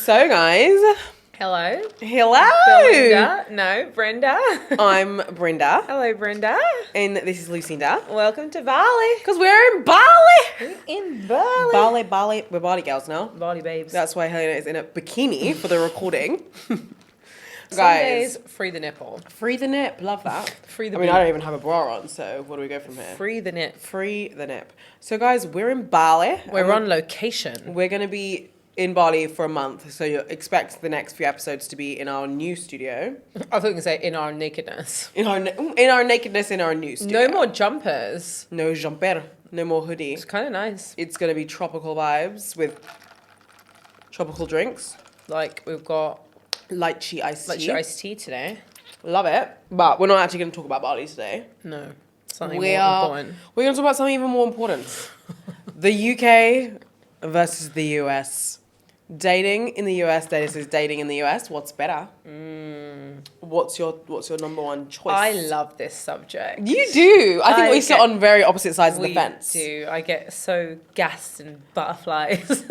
So, guys. Hello. Hello. Brenda. I'm Brenda. Hello, Brenda. And this is Lucinda. Welcome to Bali. Because we're in Bali. We're in Bali. Bali. We're Bali girls now. Bali babes. That's why Helena is in a bikini for the recording. Some Guys. days, free the nipple. Free the nip. Love that. Free the I don't even have a bra on, so where do we go from here? Free the nip. Free the nip. So, guys, we're in Bali. We're on location. We're going to be in Bali for a month, so you expect the next few episodes to be in our new studio. I thought you were going to say in our nakedness. In our nakedness in our new studio. No more jumpers. No jumper. No more hoodie. It's kind of nice. It's going to be tropical vibes with tropical drinks. Like we've got Lychee iced tea. iced tea today. Love it. But we're not actually going to talk about Bali today. No. Something more important. We're going to talk about something even more important. The UK versus the US. Dating in the US, this is dating in the US. What's better? What's your number one choice? I love this subject. You do. I think we sit on very opposite sides of the fence. We do. I get so gassed and butterflies.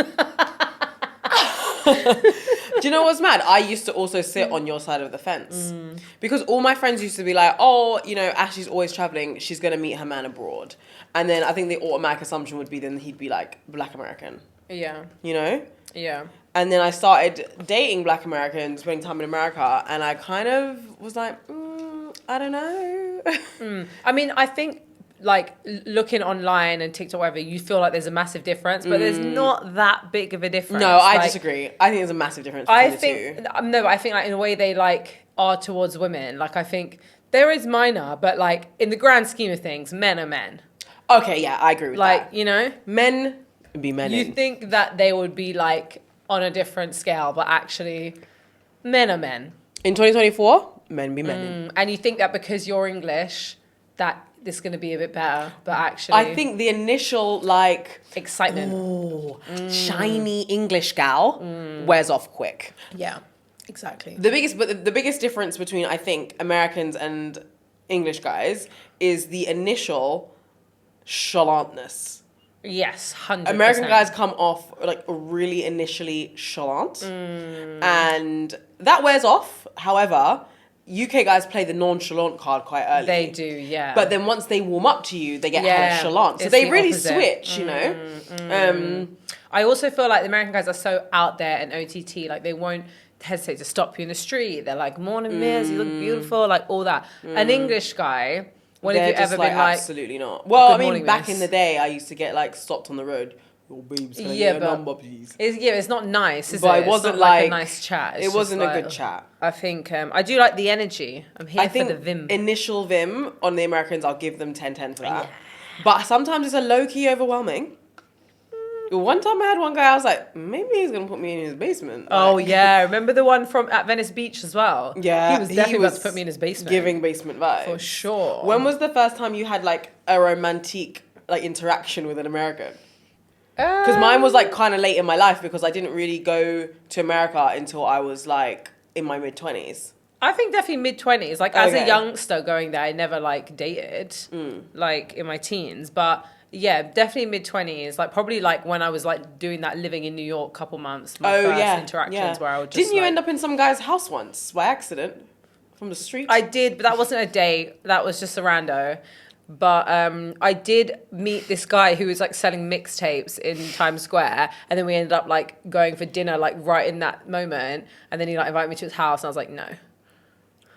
Do you know what's mad? I used to also sit on your side of the fence. Because all my friends used to be like, oh, you know, Ashley's always traveling. She's going to meet her man abroad. And then I think the automatic assumption would be then he'd be like Black American. Yeah. You know? Yeah. And then I started dating Black Americans, spending time in America. And I kind of was like, I don't know. I mean, I think like looking online and TikTok, whatever, you feel like there's a massive difference, but there's not that big of a difference. No, I like, disagree. I think there's a massive difference between the two. No, but I think like in the way they like are towards women, like I think there is minor, but like in the grand scheme of things, men are men. Okay, yeah, I agree with that. Like, you know? Men be men. You think that they would be like on a different scale, but actually men are men. In 2024, men be men. And you think that because you're English, that this is going to be a bit better, but actually... I think the initial, like... excitement. Shiny English gal wears off quick. Yeah, exactly. The biggest difference between, I think, Americans and English guys is the initial chalantness. Yes, 100%. American guys come off like really initially chalant, and that wears off. However, UK guys play the nonchalant card quite early. They do, yeah. But then once they warm up to you, they get hella chalant. So they really switch, you know. I also feel like the American guys are so out there and OTT, like they won't hesitate to stop you in the street. They're like, morning miss, you look beautiful, like all that. An English guy... When have you ever been like... Absolutely not. Well, I mean, morning, back miss. in the day, I used to get like stopped on the road. Your babes, can I get your number, please? It's not nice, is but it? It wasn't it's not like a nice chat. It wasn't a good chat. I think I do like the energy. I'm here for the vim. Initial vim on the Americans, I'll give them 10-10 for that. Yeah. But sometimes it's a low-key overwhelming. One time I had one guy, I was like, maybe he's going to put me in his basement. Oh, yeah. Remember the one from at Venice Beach as well? Yeah. He was definitely about to put me in his basement. Giving basement vibes. For sure. When was the first time you had like a romantic like interaction with an American? Because mine was like kind of late in my life because I didn't really go to America until I was like in my mid-20s. I think definitely mid-20s. Like as a youngster going there, I never like dated like in my teens. But... yeah, definitely mid-20s. Like, probably, like, when I was, like, doing that living in New York couple months. My first interactions where I would just, Didn't you end up in some guy's house once by accident? From the street? I did, but that wasn't a date. That was just a rando. But I did meet this guy who was, like, selling mixtapes in Times Square. And then we ended up, like, going for dinner, like, right in that moment. And then he, like, invited me to his house. And I was like, no.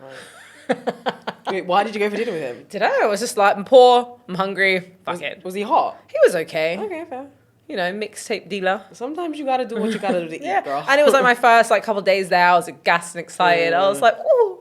Right. Wait, why did you go for dinner with him? Did I? I was just like, I'm poor, I'm hungry, fuck it. Was he hot? He was okay. Okay, fair. You know, mixtape dealer. Sometimes you gotta do what you gotta do to eat, girl. And it was like my first like couple of days there. I was like, gassed and excited. I was like, ooh.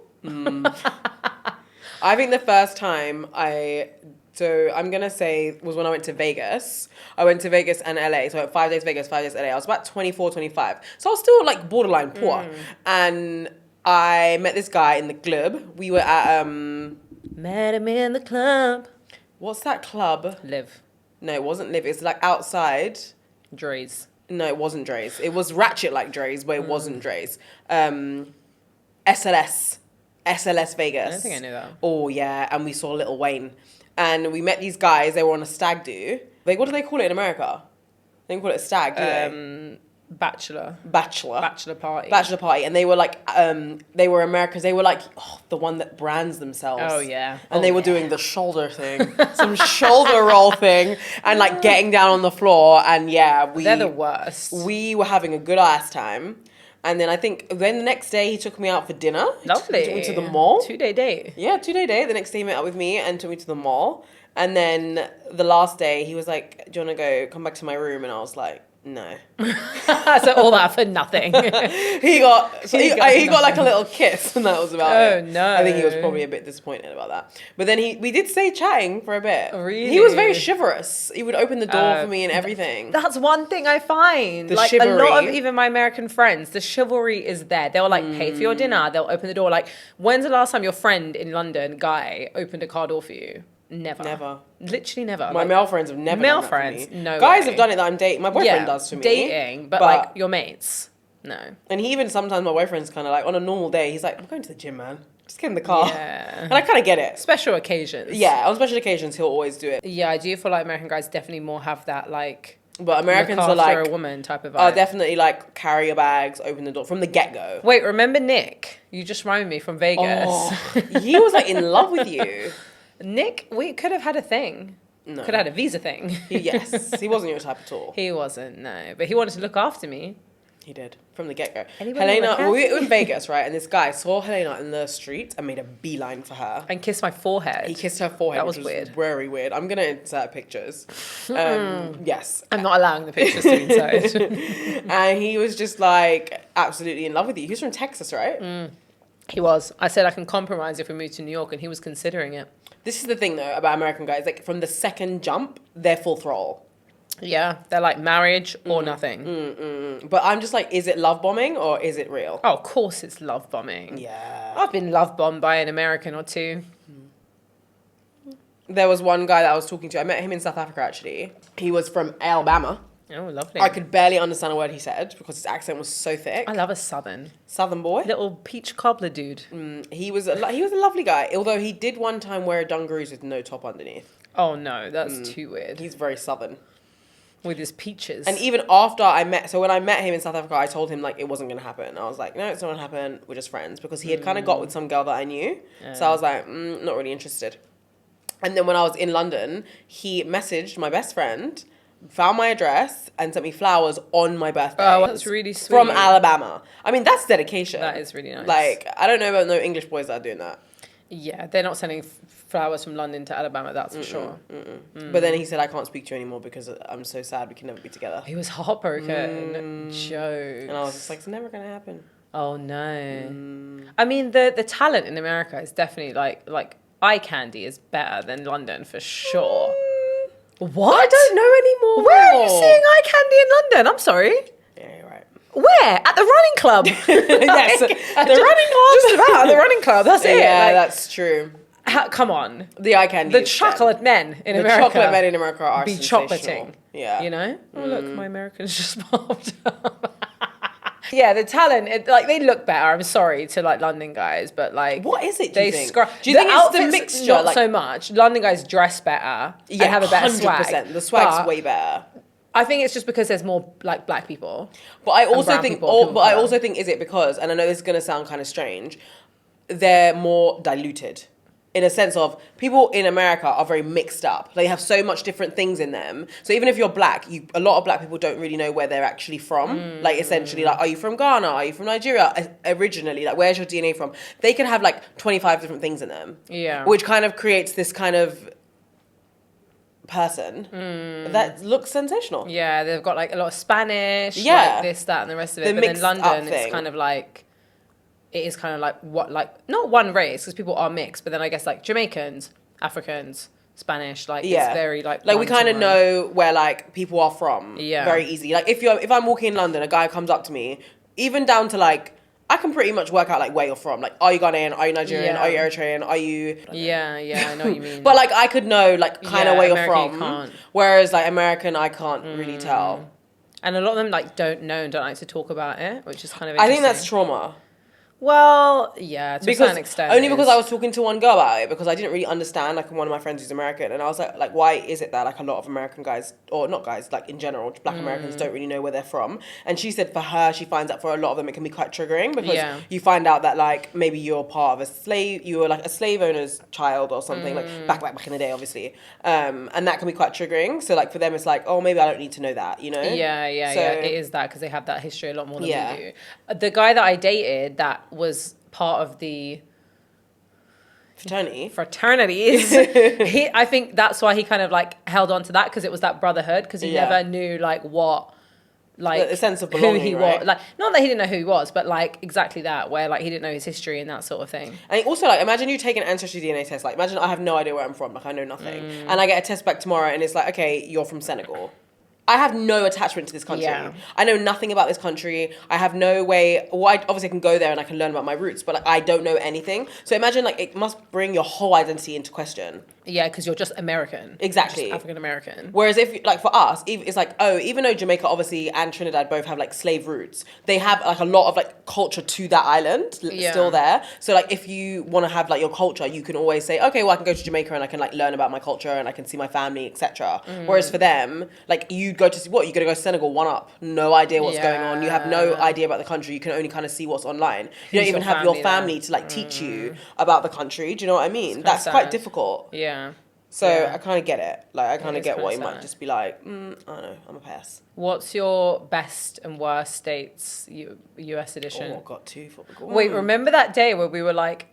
I think the first time I'm gonna say was when I went to Vegas. I went to Vegas and LA. So 5 days Vegas, 5 days LA. I was about 24, 25. So I was still like borderline poor. And I met this guy in the club. We were at met him in the club. What's that club? Live. No, it wasn't Live. It's like outside. Dre's. No, it wasn't Dre's. It was ratchet like Dre's, but it wasn't Dre's. SLS Vegas. I don't think I knew that. Oh yeah, and we saw Lil Wayne. And we met these guys, they were on a stag do. Like, what do they call it in America? They don't call it a stag, do they? Bachelor party. Bachelor party, and they were like, they were Americans. They were like, the one that brands themselves. Oh yeah, and they were doing the shoulder thing, some shoulder roll thing, and like getting down on the floor. And they're the worst. We were having a good ass time, and then I think then the next day he took me out for dinner. Lovely. He took me to the mall. 2-day date. Yeah, 2-day date. The next day he met up with me and took me to the mall. And then the last day he was like, "Do you want to come back to my room?" And I was like, no. So all that for nothing. he got like a little kiss, and that was about it. Oh no! I think he was probably a bit disappointed about that. But then we did stay chatting for a bit. Really? He was very chivalrous. He would open the door for me and everything. That's one thing I find. The like chivalry. A lot of even my American friends, the chivalry is there. They'll like pay for your dinner. They'll open the door. Like, when's the last time your friend in London, guy, opened a car door for you? Never. Literally never. My male friends have never male done that friends, for me. no Guys way. have done it that I'm dating. My boyfriend does to me. Dating, but like your mates, no. And he even sometimes my boyfriend's kind of like on a normal day. He's like, "I'm going to the gym, man. Just get in the car." Yeah. And I kind of get it. Special occasions. Yeah, on special occasions he'll always do it. Yeah, I do feel like American guys definitely more have that like. But Americans look are like after a woman type of vibe. are definitely like carry your bags, open the door from the get go. Wait, remember Nick? You just reminded me from Vegas. Oh, he was like in love with you. Nick, we could have had a thing. No. Could have had a visa thing. Yes, he wasn't your type at all. He wasn't, no. But he wanted to look after me. He did from the get go. Anybody Helena, look we were in Vegas, right? And this guy saw Helena in the street and made a beeline for her. And kissed my forehead. He kissed her forehead. That was which weird. Very weird. I'm gonna insert pictures. Yes. I'm not allowing the pictures to be inside. And he was just like absolutely in love with you. He was from Texas, right? He was. I said I can compromise if we move to New York, and he was considering it. This is the thing though about American guys. Like from the second jump, they're full throttle. Yeah, they're like marriage or nothing. But I'm just like, is it love bombing or is it real? Oh, of course it's love bombing. Yeah. I've been love bombed by an American or two. There was one guy that I was talking to. I met him in South Africa, actually. He was from Alabama. Oh, lovely. I could barely understand a word he said because his accent was so thick. I love a southern. Southern boy. Little peach cobbler dude. He was a lovely guy, although he did one time wear dungarees with no top underneath. Oh, no, that's too weird. He's very southern. With his peaches. And even after when I met him in South Africa, I told him like it wasn't going to happen. I was like, no, it's not going to happen. We're just friends. Because he had kind of got with some girl that I knew. So I was like, not really interested. And then when I was in London, he messaged my best friend, found my address, and sent me flowers on my birthday. Oh, that's really sweet. From Alabama. I mean, that's dedication. That is really nice. Like, I don't know about no English boys that are doing that. Yeah, they're not sending flowers from London to Alabama, that's for sure. But then he said, I can't speak to you anymore because I'm so sad we can never be together. He was heartbroken. Joke. And I was just like, it's never going to happen. Oh, no. I mean, the talent in America is definitely like eye candy is better than London for sure. What? I don't know anymore. Where are you seeing eye candy in London? I'm sorry. Yeah, you're right. Where? At the running club. Yes, at the running club. Just about at the running club. That's it. Yeah, Like, that's true. come on. The eye candy. The is chocolate men in the America. chocolate men in America are be sensational. chocolating. Yeah. You know? Oh, look, my Americans just popped up. Yeah, the talent, they look better. I'm sorry to like London guys, but like, What is it? Do you think? Do you the think it's the outfits, mixture? Not Like, so much. London guys dress better. yeah, and have a better 100%. swag. The swag's but way better. I think it's just because there's more like black people. But I also brown think, people, people I of also think, is it because, and I know this is going to sound kind of strange, they're more diluted. In a sense of people in America are very mixed up. They have so much different things in them. So even if you're black, a lot of black people don't really know where they're actually from. Like essentially, like, are you from Ghana? Are you from Nigeria? Originally, like, where's your DNA from? They can have like 25 different things in them. Yeah. Which kind of creates this kind of person that looks sensational. Yeah, they've got like a lot of Spanish, Yeah. like this, that, and the rest of The it. But in mixed up London, thing. it's kind of like, it is kind of like what, like, not one race, because people are mixed, but then I guess like Jamaicans, Africans, Spanish, like, Yeah. it's very like we one to kind of one. know where like people are from. Yeah. Very easy. Like if I'm walking in London, a guy comes up to me, even down to like, I can pretty much work out like where you're from. Like, are you Ghanaian? Are you Nigerian? Yeah. Are you Eritrean? Are you? Yeah, I know what you mean. But like I could know like kind of Yeah, where you're American, from. you can't. Whereas like American, I can't really tell. And a lot of them like don't know and don't like to talk about it, which is kind of I interesting. think that's trauma. Well, yeah, to a certain extent. Only because I was talking to one girl about it, because I didn't really understand, like, one of my friends who's American, and I was like, why is it that, like, a lot of American guys, or not guys, like, in general, black Americans don't really know where they're from? And she said for her, she finds that for a lot of them, it can be quite triggering, because you find out that, like, maybe you're part of a slave, you were, like, a slave owner's child or something, like, back in the day, obviously. And that can be quite triggering. So, like, for them, it's like, oh, maybe I don't need to know that, you know? Yeah. It is that, because they have that history a lot more than we do. The guy that I dated that was part of the fraternities I think that's why he kind of like held on to that, because it was that brotherhood, because he never knew like what, like, the sense of belonging, who he was, like, not that he didn't know who he was, but like exactly that, where like he didn't know his history and that sort of thing. And also, like, imagine you take an ancestry DNA test. Like, imagine I have no idea where I'm from, like, I know nothing, and I get a test back tomorrow and it's like, okay, you're from Senegal. I have no attachment to this country. Yeah. I know nothing about this country. I have no way. Well, I obviously can go there and I can learn about my roots, but like, I don't know anything. So imagine, like, it must bring your whole identity into question. Yeah, because you're just American. Exactly. African American. Whereas if, like, for us, it's like, oh, even though Jamaica obviously and Trinidad both have like slave roots, they have like a lot of like culture to that island still there. So like, if you want to have like your culture, you can always say, okay, well, I can go to Jamaica and I can like learn about my culture and I can see my family, etc. Whereas for them, like, you go to what? You got to go to Senegal, one up, no idea what's going on. You have no idea about the country. You can only kind of see what's online. You don't even have your family to like teach you about the country. Do you know what I mean? That's quite difficult. Yeah. So I kind of get it. Like, I kind of get why you might just be like, I don't know, I'm a pass. What's your best and worst states US edition? Oh, got two for the Wait, remember that day where we were like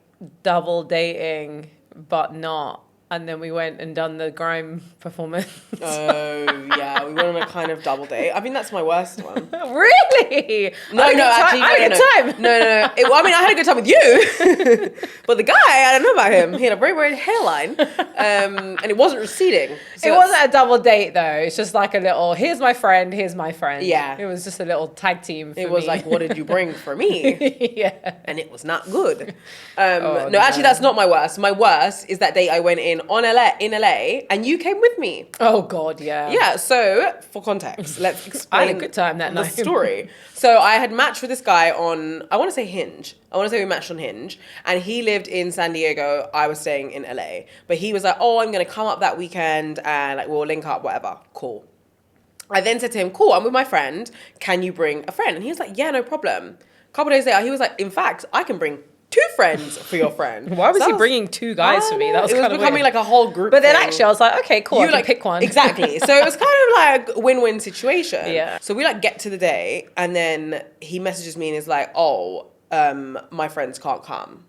double dating but not? And then we went and done the grime performance. Oh, yeah. We went on a kind of double date. I think that's my worst one. Really? No, actually, I had a good time. No. I mean, I had a good time with you. But the guy, I don't know about him. He had a very weird hairline. And it wasn't receding. So it wasn't a double date, though. It's just like a little, here's my friend. Yeah. It was just a little tag team for It was me. like, what did you bring for me? Yeah. And it was not good. No, actually, that's not my worst. My worst is that date I went in LA, and you came with me. Oh God, yeah. Yeah, so for context, let's explain. I had a good time that night. The story. So I had matched with this guy on, I want to say Hinge. I want to say we matched on Hinge, and he lived in San Diego. I was staying in LA, but he was like, "Oh, I'm gonna come up that weekend, and like we'll link up, whatever." Cool. I then said to him, "Cool, I'm with my friend. Can you bring a friend?" And he was like, "Yeah, no problem." A couple days later, he was like, "In fact, I can bring 2 friends for your friend." Why was he bringing 2 guys for me? That was kind of becoming weird. like a whole group. But then thing. actually I was like, okay, cool, I can like pick one. Exactly. So it was kind of like a win-win situation. Yeah. So we like get to the day, and then he messages me and is like, "Oh, my friends can't come."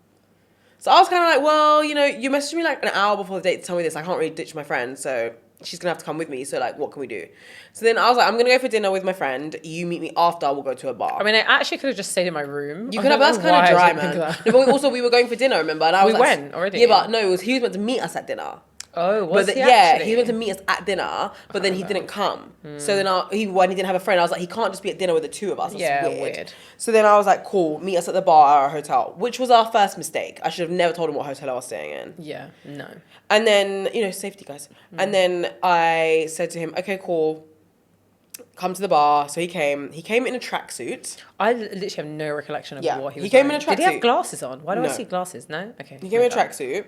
So I was kind of like, well, you know, you messaged me like an hour before the date to tell me this. I can't really ditch my friend, so she's gonna have to come with me. So like, what can we do? So then I was like, I'm gonna go for dinner with my friend. You meet me after. We'll go to a bar. I mean, I actually could have just stayed in my room. You could have. That's kind of dry, man. No, but also we were going for dinner. Remember? And I was We went already. Yeah, but no, he was meant to meet us at dinner. Oh, was he Yeah, actually? he was meant to meet us at dinner, but then he didn't come. So then when he didn't have a friend, I was like, he can't just be at dinner with the 2 of us. That's weird. So then I was like, cool, meet us at the bar at our hotel, which was our first mistake. I should have never told him what hotel I was staying in. Yeah, no. And then, you know, safety guys. And then I said to him, okay, cool, come to the bar. So he came in a tracksuit. I literally have no recollection of what he was came in wearing. a Did he tracksuit. have glasses on? Why do I No. see glasses? No? Okay. He came in a tracksuit.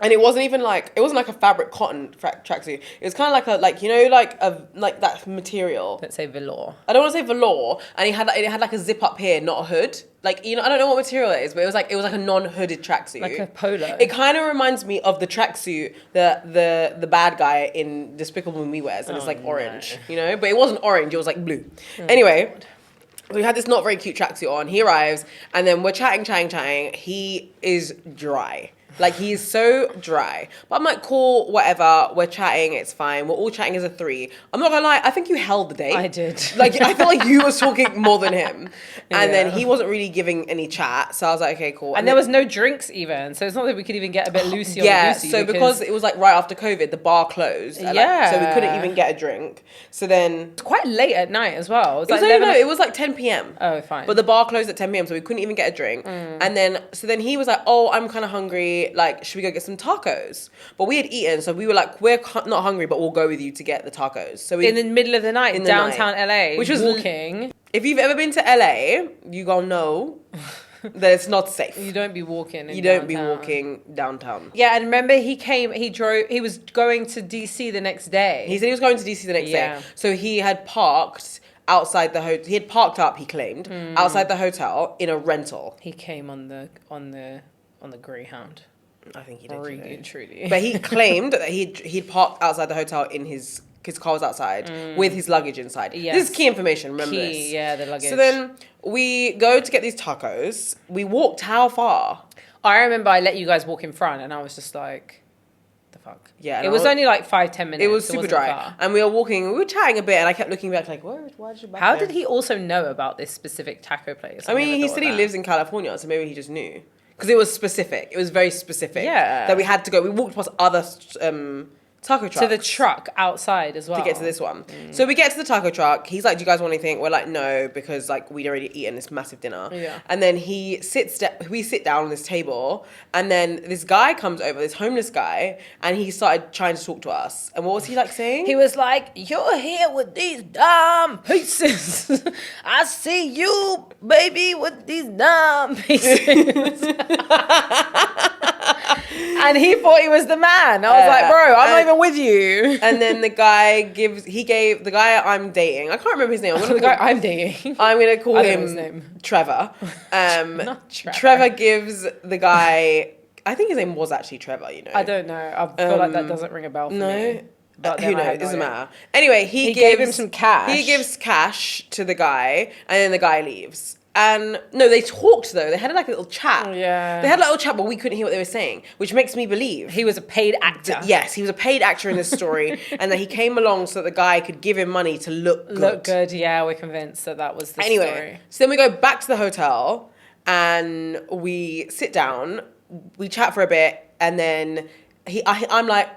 And it wasn't even like, it wasn't like a fabric cotton tracksuit. It was kind of like like that material. Let's say velour. I don't want to say velour. And it had like a zip up here, not a hood. Like, you know, I don't know what material it is, but it was like a non-hooded tracksuit. Like a polo. It kind of reminds me of the tracksuit that the bad guy in Despicable Me wears, and it's like orange, you know? But it wasn't orange, it was like blue. Anyway, we had this not very cute tracksuit on. He arrives, and then we're chatting. He is dry. Like, he's so dry. But I'm like, cool, whatever. We're chatting. It's fine. We're all chatting as a 3. I'm not going to lie. I think you held the date. I did. Like, I feel like you was talking more than him. And then he wasn't really giving any chat. So I was like, okay, cool. And there was no drinks even. So it's not that we could even get a bit loosey on the loosey. So because it was like right after COVID, the bar closed. So we couldn't even get a drink. So then... It's quite late at night as well. It was like 10 p.m. Oh, fine. But the bar closed at 10 p.m. so we couldn't even get a drink. And then he was like, oh, I'm kind of hungry. Like, should we go get some tacos? But we had eaten, so we were like, we're not hungry, but we'll go with you to get the tacos. So in the middle of the night in downtown LA, which was walking. If you've ever been to LA, you gonna know that it's not safe. You don't be walking. You don't be walking downtown. Yeah, and remember he was going to DC the next day. He said he was going to DC the next day. So he had parked outside the hotel. He had parked up, he claimed, outside the hotel in a rental. He came on the Greyhound. I think he did. Really and truly. But he claimed that he'd parked outside the hotel in his car was outside with his luggage inside. Yes. This is key information, remember this. Yeah, the luggage. So then we go to get these tacos. We walked how far? I remember I let you guys walk in front and I was just like, the fuck? Yeah. It was only like 5-10 minutes. It was super dry. Far. And we were walking, we were chatting a bit and I kept looking back like, why did you back How there? did he also know about this specific taco place? I mean, he said he lives in California, so maybe he just knew. Because it was specific. It was very specific. Yeah. That we had to go. We walked past other taco trucks. To the truck outside as well. To get to this one. So we get to the taco truck. He's like, do you guys want anything? We're like, no, because like we'd already eaten this massive dinner. Yeah. And then we sit down on this table and then this guy comes over, this homeless guy, and he started trying to talk to us. And what was he like saying? He was like, you're here with these dumb pieces. I see you, baby, with these dumb pieces. And he thought he was the man. I was like, bro, I'm not even with you. And then the guy gave the guy I'm dating, I can't remember his name. The guy I'm dating. I'm going to call him his name. Trevor. Not Trevor. Trevor gives the guy, I think his name was actually Trevor, you know. I don't know. I feel like that doesn't ring a bell for me. But who knows? It doesn't matter. Anyway, he gave him some cash. He gives cash to the guy, and then the guy leaves. And no, they talked though. They had like a little chat. Yeah. They had a little chat, but we couldn't hear what they were saying, which makes me believe he was a paid actor. Yes, he was a paid actor in this story, and that he came along so that the guy could give him money to look good. Look good, yeah. We're convinced that was the story. So then we go back to the hotel, and we sit down. We chat for a bit, and then I'm like,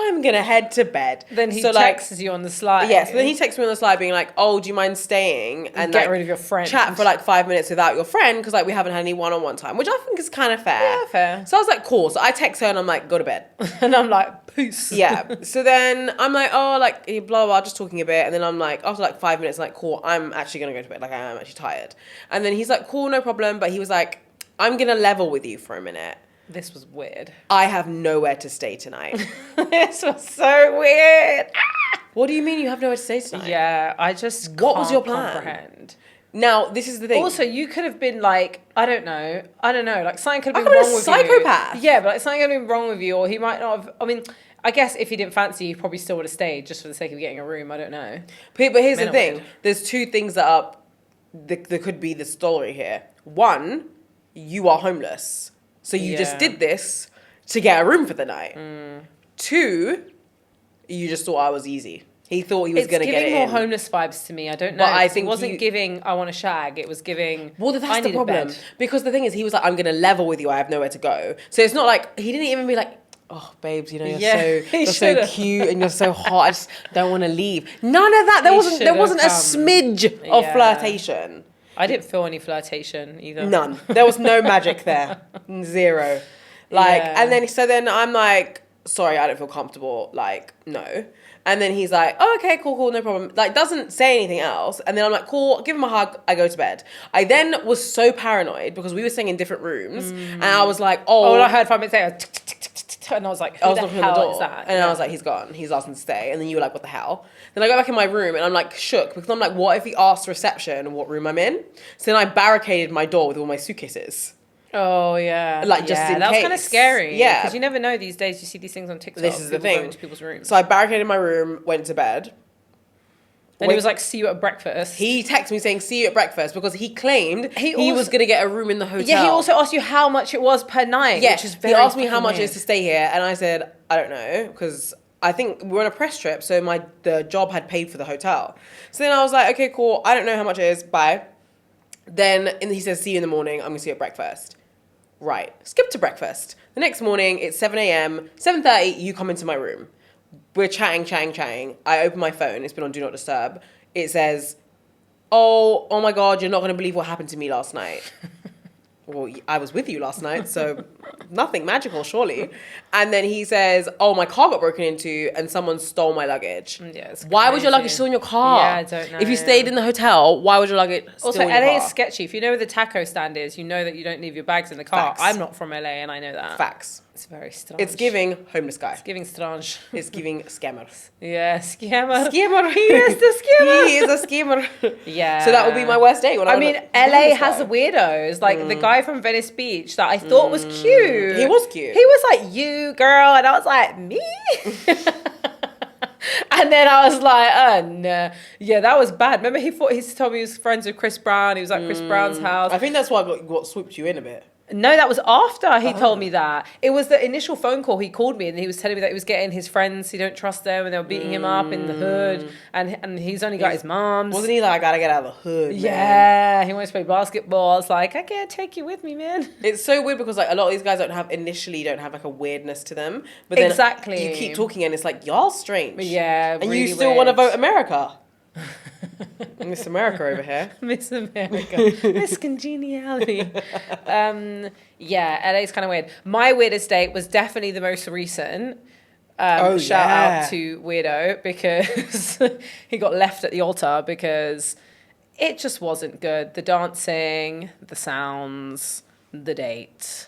I'm gonna head to bed. Then he texts you on the slide. Yes, so then he texts me on the slide being like, oh, do you mind staying and get rid of your friend? Chat for like 5 minutes without your friend because like we haven't had any one-on-one time, which I think is kind of fair. Yeah, fair. So I was like, cool. So I text her and I'm like, go to bed. And I'm like, peace. Yeah. So then I'm like, oh, like blah, blah, blah, just talking a bit. And then I'm like, after like 5 minutes, like, cool, I'm actually gonna go to bed. Like I am actually tired. And then he's like, cool, no problem. But he was like, I'm gonna level with you for a minute. This was weird. I have nowhere to stay tonight. This was so weird. What do you mean you have nowhere to stay tonight? Yeah, I just What was your plan? Comprehend. Now, this is the thing. Also, you could have been like, I don't know, like something could have I been could have wrong with been a you. psychopath. Yeah, but like something could have been wrong with you, or he might not have. I mean, I guess if he didn't fancy you, he probably still would have stayed just for the sake of getting a room. I don't know. But here's the Men are thing. weird. There's two things that could be the story here. One, you are homeless. So you just did this to get a room for the night. Two, you just thought I was easy. He thought he was going to get it in. It's giving more homeless vibes to me. I don't know. But I think it wasn't giving, I want to shag. It was giving, well, that's I the need a problem. bed. Because the thing is, he was like, I'm going to level with you. I have nowhere to go. So it's not like, he didn't even be like, oh, babes, you know, you're so cute and you're so hot. I just don't want to leave. None of that. There wasn't a smidge of flirtation. I didn't feel any flirtation either. None. There was no magic there. Zero. And then I'm like, sorry, I don't feel comfortable. Like, no. And then he's like, oh, okay, cool, no problem. Like, doesn't say anything else. And then I'm like, cool, give him a hug. I go to bed. I then was so paranoid because we were staying in different rooms. And I was like, oh. And I heard 5 minutes later, and I was like, who the hell is that? And I was like, he's gone. He's asking to stay. And then you were like, what the hell? Then I go back in my room and I'm like shook because I'm like, what if he asks reception what room I'm in? So then I barricaded my door with all my suitcases. Oh, yeah. Like, just in that was case. kind of scary. Yeah. Because you never know these days. You see these things on TikTok. This is the thing. Go into people's rooms. So I barricaded my room, went to bed. Then he was like, see you at breakfast. He texted me saying, see you at breakfast because he claimed he was going to get a room in the hotel. Yeah, he also asked you how much it was per night. Yeah, which is very he asked me how much weird. it is to stay here. And I said, I don't know because I think we were on a press trip. So the job had paid for the hotel. So then I was like, okay, cool. I don't know how much it is. Bye. Then he says, see you in the morning. I'm going to see you at breakfast. Right. Skip to breakfast. The next morning, it's 7 a.m. 7:30, you come into my room. We're chatting. I open my phone. It's been on Do Not Disturb. It says, oh my God, you're not going to believe what happened to me last night. Well, I was with you last night, so nothing magical, surely. And then he says, "Oh, my car got broken into, and someone stole my luggage." Yeah, it's why was your crazy. luggage still in your car? Yeah, I don't know. If you stayed in the hotel, why was your luggage still Also, in your LA car? is sketchy. If you know where the taco stand is, you know that you don't leave your bags in the car. Facts. I'm not from LA, and I know that. Facts. It's very strange. It's giving homeless guy. It's giving strange. It's giving scammers. Yeah, scammer. Scammer. He is the scammer. He is a scammer. Yeah. So that would be my worst date. I mean, LA has the weirdos. Like the guy from Venice Beach that I thought was cute. He was cute. He was like, "You girl," and I was like, "Me." And then I was like, "Oh no, yeah, that was bad." Remember, he told me he was friends with Chris Brown. He was at Chris Brown's house. I think that's why I got swooped you in a bit. No, that was after he told me that. It was the initial phone call. He called me and he was telling me that he was getting his friends. He don't trust them and they were beating him up in the hood. And he's only got his mom's. Wasn't he like, I gotta get out of the hood, man? Yeah, he wants to play basketball. I was like, I can't take you with me, man. It's so weird because like a lot of these guys don't have like a weirdness to them. But then Exactly. you keep talking and it's like, y'all strange. Yeah, And really you still want to weird. vote America. Miss America over here. Miss America. Miss Congeniality. Yeah, LA's kind of weird. My weirdest date was definitely the most recent. Shout out to Weirdo because he got left at the altar because it just wasn't good. The dancing, the sounds, the date.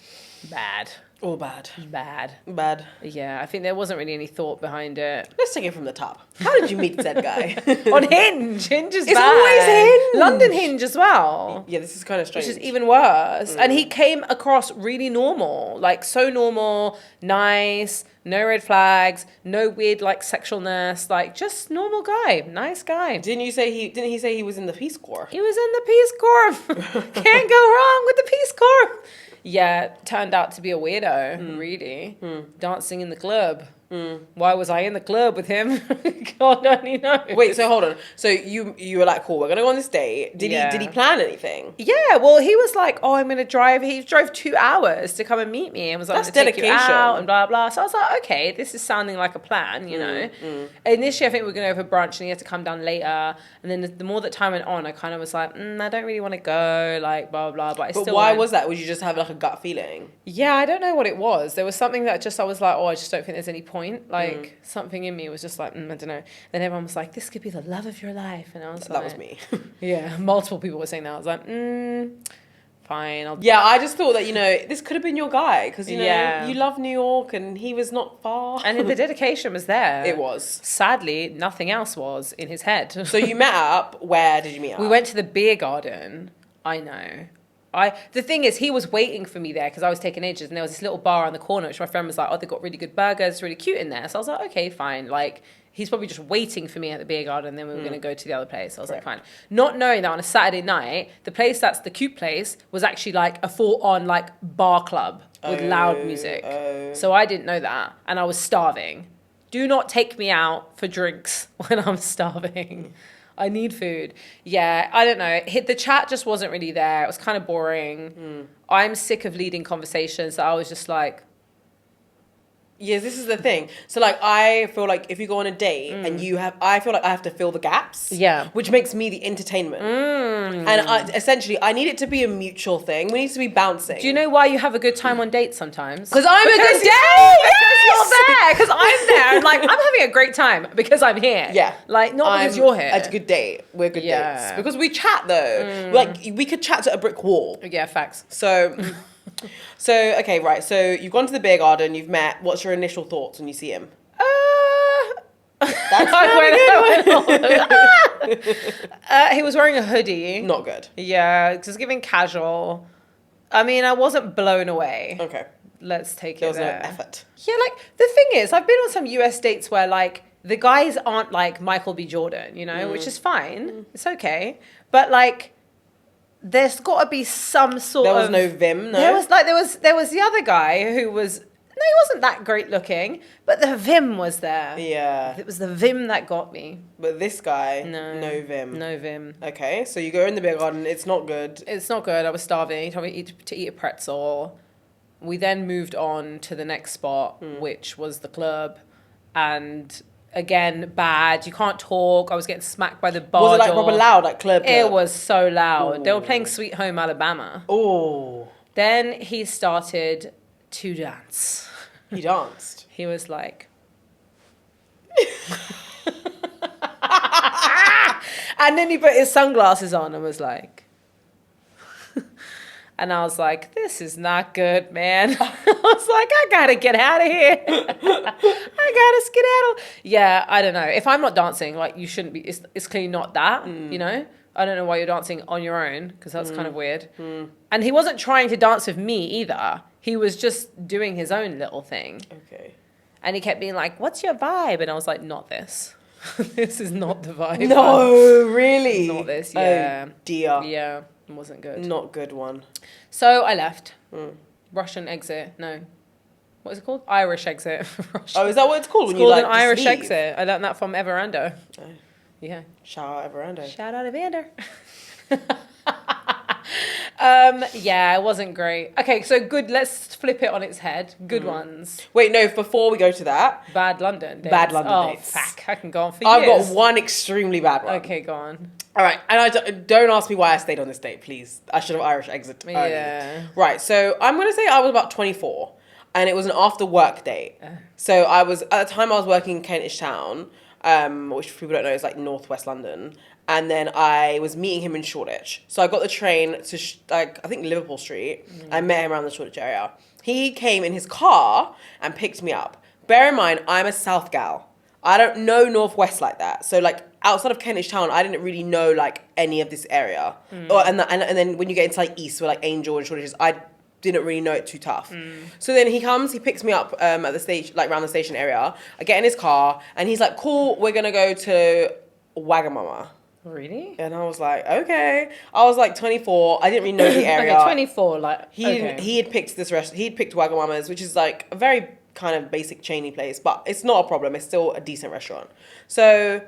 Bad. All bad. Bad. Bad. Yeah, I think there wasn't really any thought behind it. Let's take it from the top. How did you meet said guy? On Hinge. Hinge is It's bad. always Hinge. London Hinge as well. Yeah, this is kind of strange. Which is even worse. And he came across really normal. Like, so normal, nice, no red flags, no weird, like, sexualness. Like, just normal guy. Nice guy. Didn't he say he was in the Peace Corps? He was in the Peace Corps. Can't go wrong with the Peace Corps. Yeah, turned out to be a weirdo, really. Dancing in the club. Why was I in the club with him? God only knows. Wait, so hold on. So you were like, cool, we're gonna go on this date. Did he plan anything? Yeah, well, he was like, oh, I'm gonna drive. He drove 2 hours to come and meet me and was like, That's I'm gonna take you dedication. out and blah blah. So I was like, okay, this is sounding like a plan, you know. Initially, I think we were going to go for brunch and he had to come down later. And then the more that time went on, I kind of was like, I don't really want to go, like blah blah. But Why went. was that? Would you just have like a gut feeling? Yeah, I don't know what it was. There was something that just I was like, oh, I just don't think there's any point. Like something in me was just like, I don't know. Then everyone was like, this could be the love of your life, and I was like, That was me. Yeah, multiple people were saying that. I was like, fine. Yeah, I just thought that, this could have been your guy because, Yeah. you love New York and he was not far. And the dedication was there. It was. Sadly, nothing else was in his head. So you met up. Where did you meet up? We went to the beer garden. I know. The thing is, he was waiting for me there because I was taking ages, and there was this little bar on the corner, which my friend was like, oh, they've got really good burgers, really cute in there. So I was like, okay, fine. Like, he's probably just waiting for me at the beer garden, and then we were going to go to the other place. I was like, fine. Not knowing that on a Saturday night, the place that's the cute place was actually like a full-on like bar club with loud music. So I didn't know that, and I was starving. Do not take me out for drinks when I'm starving. I need food. Yeah, I don't know. The chat just wasn't really there. It was kind of boring. I'm sick of leading conversations. So I was just like, Yeah, this is the thing. So, like, I feel like if you go on a date and I feel like I have to fill the gaps. Yeah. Which makes me the entertainment. And essentially, I need it to be a mutual thing. We need to be bouncing. do you know why you have a good time on dates sometimes? Because I'm a good Because date! you're there. Because I'm there. And like, I'm having a great time because I'm here. Yeah. Like, not because you're here. It's a good date. We're good Yeah. dates. Because we chat, though. Like, we could chat to a brick wall. Yeah, facts. So... okay, right. So you've gone to the beer garden, you've met. What's your initial thoughts when you see him? That's he was wearing a hoodie. not good. Yeah, just giving casual. I mean, I wasn't blown away. Okay. Let's take There it was no there. effort. Yeah, like, the thing is, I've been on some US dates where, like, the guys aren't, like, Michael B. Jordan, you know, which is fine. It's okay. But, like, there's got to be some sort There of... was no vim, no? There was the other guy who was... No, he wasn't that great looking, but the vim was there. Yeah. It was the vim that got me. But this guy, No. no vim. No vim. Okay, so you go in the beer garden, it's not good. It's not good. I was starving. He told me to eat a pretzel. We then moved on to the next spot, which was the club. And again, bad. You can't talk. I was getting smacked by the bar Was it like door. proper loud, like club? It was so loud. They were Ooh. playing Sweet Home Alabama. Oh. Then he started to dance. He danced. He was like... And then he put his sunglasses on and was like... And I was like, this is not good, man. I was like, I gotta get out of here. I gotta skedaddle. Yeah, I don't know. If I'm not dancing, like, you shouldn't be. It's clearly not that, you know? I don't know why you're dancing on your own, because that's kind of weird. And he wasn't trying to dance with me either. He was just doing his own little thing. Okay. And he kept being like, what's your vibe? And I was like, not this. This is not the vibe. No, really? Not this, yeah. Oh, dear. Yeah, it wasn't good. Not good one. So I left. Russian exit. No. What is it called? Irish exit. Oh, is that what it's called? It's called an Irish exit. I learned that from Everando. Oh. Yeah. Shout out Everando. Shout out Evander. Yeah, it wasn't great. Okay, so good. Let's flip it on its head. Good ones. Wait, no, before we go to that. Bad London dates. Bad London dates. Fuck, I can go on for I've years. got one extremely bad one. Okay, go on. All right, and don't ask me why I stayed on this date, please. I should have Irish exit early. Yeah. Right, so I'm going to say I was about 24, and it was an after work date. So at the time I was working in Kentish Town, which people don't know is like northwest London. And then I was meeting him in Shoreditch. So I got the train to, I think, Liverpool Street. I met him around the Shoreditch area. He came in his car and picked me up. Bear in mind, I'm a South gal. I don't know Northwest like that. So, like, outside of Kentish Town, I didn't really know, like, any of this area. And then when you get into, like, East, where, like, Angel and Shoreditch is, I didn't really know it too tough. So then he comes, he picks me up at the station, like, around the station area. I get in his car, and he's like, cool, we're going to go to Wagamama. Really? And I was like, okay. I was like 24. I didn't really know the area. Okay, 24, like, He had picked this restaurant. He had picked Wagamama's, which is like a very kind of basic chainy place, but it's not a problem. It's still a decent restaurant. So